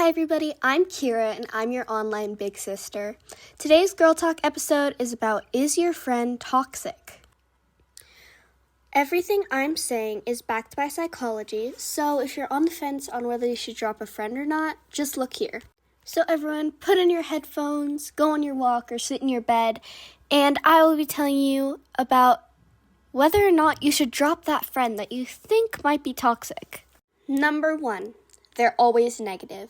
Hi everybody, I'm Kyra and I'm your online big sister. Today's Girl Talk episode is about, is your friend toxic? Everything I'm saying is backed by psychology, so if you're on the fence on whether you should drop a friend or not, just look here. So everyone, put in your headphones, go on your walk or sit in your bed, and I will be telling you about whether or not you should drop that friend that you think might be toxic. Number 1, they're always negative.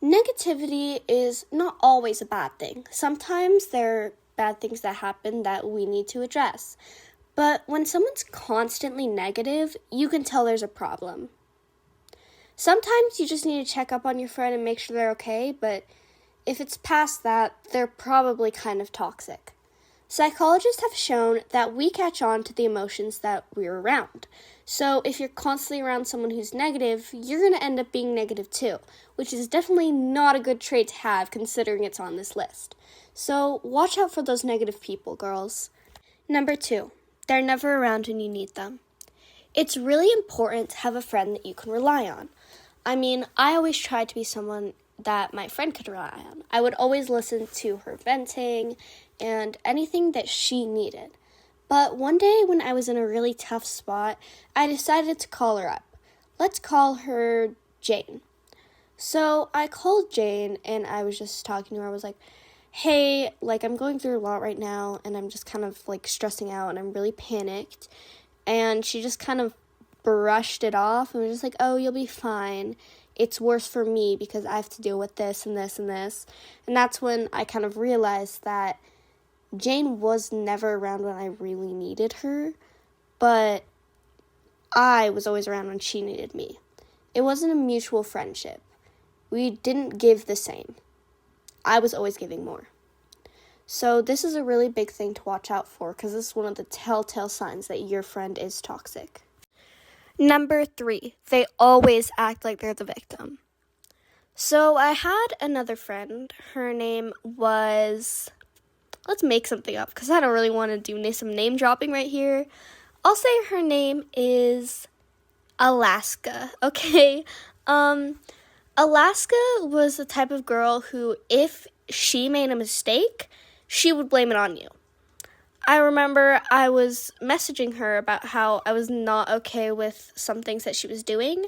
Negativity is not always a bad thing. Sometimes there are bad things that happen that we need to address. But when someone's constantly negative, you can tell there's a problem. Sometimes you just need to check up on your friend and make sure they're okay, but if it's past that, they're probably kind of toxic. Psychologists have shown that we catch on to the emotions that we're around. So if you're constantly around someone who's negative, you're going to end up being negative too, which is definitely not a good trait to have considering it's on this list. So watch out for those negative people, girls. Number 2, they're never around when you need them. It's really important to have a friend that you can rely on. I always tried to be someone that my friend could rely on. I would always listen to her venting and anything that she needed. But one day when I was in a really tough spot, I decided to call her up. Let's call her Jane. So I called Jane and I was just talking to her. I was like, hey, I'm going through a lot right now and I'm just kind of stressing out and I'm really panicked. And she just kind of brushed it off and was just like, oh, you'll be fine. It's worse for me because I have to deal with this and this and this. And that's when I kind of realized that Jane was never around when I really needed her, but I was always around when she needed me. It wasn't a mutual friendship. We didn't give the same. I was always giving more. So this is a really big thing to watch out for because this is one of the telltale signs that your friend is toxic. Number 3, they always act like they're the victim. So I had another friend. Her name was, let's make something up because I don't really want to do some name dropping right here. I'll say her name is Alaska, okay? Alaska was the type of girl who, if she made a mistake, she would blame it on you. I remember I was messaging her about how I was not okay with some things that she was doing,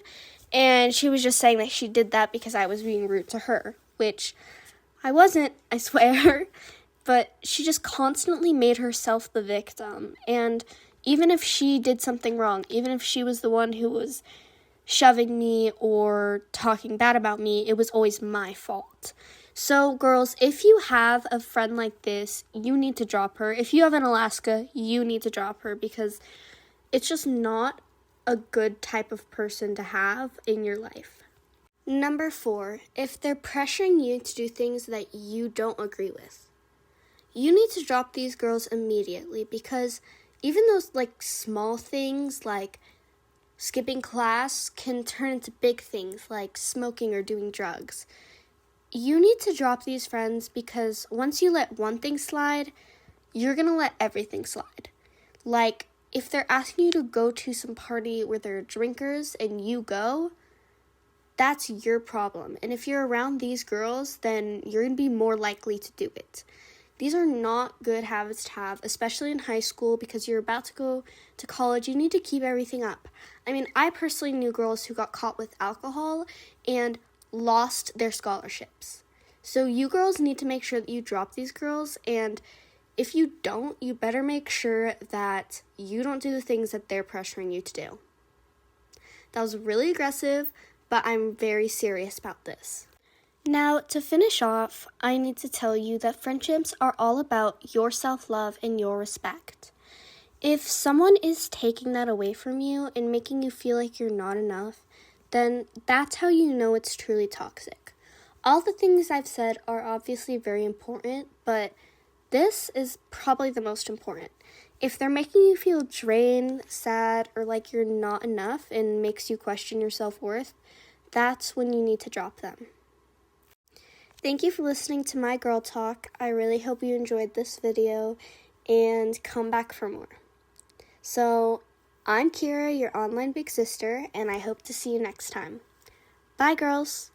and she was just saying that she did that because I was being rude to her, which I wasn't, I swear, but she just constantly made herself the victim, and even if she did something wrong, even if she was the one who was shoving me or talking bad about me, it was always my fault. So, girls, if you have a friend like this, you need to drop her. If you have an Alaska, you need to drop her because it's just not a good type of person to have in your life. Number 4, if they're pressuring you to do things that you don't agree with, you need to drop these girls immediately because even those small things like skipping class can turn into big things like smoking or doing drugs. You need to drop these friends because once you let one thing slide, you're going to let everything slide. If they're asking you to go to some party where there are drinkers and you go, that's your problem. And if you're around these girls, then you're going to be more likely to do it. These are not good habits to have, especially in high school because you're about to go to college. You need to keep everything up. I personally knew girls who got caught with alcohol and lost their scholarships. So you girls need to make sure that you drop these girls, and if you don't, you better make sure that you don't do the things that they're pressuring you to do. That was really aggressive, but I'm very serious about this. Now, to finish off, I need to tell you that friendships are all about your self-love and your respect. If someone is taking that away from you and making you feel like you're not enough, then that's how you know it's truly toxic. All the things I've said are obviously very important, but this is probably the most important. If they're making you feel drained, sad, or like you're not enough and makes you question your self-worth, that's when you need to drop them. Thank you for listening to my girl talk. I really hope you enjoyed this video and come back for more. So, I'm Kyra, your online big sister, and I hope to see you next time. Bye, girls!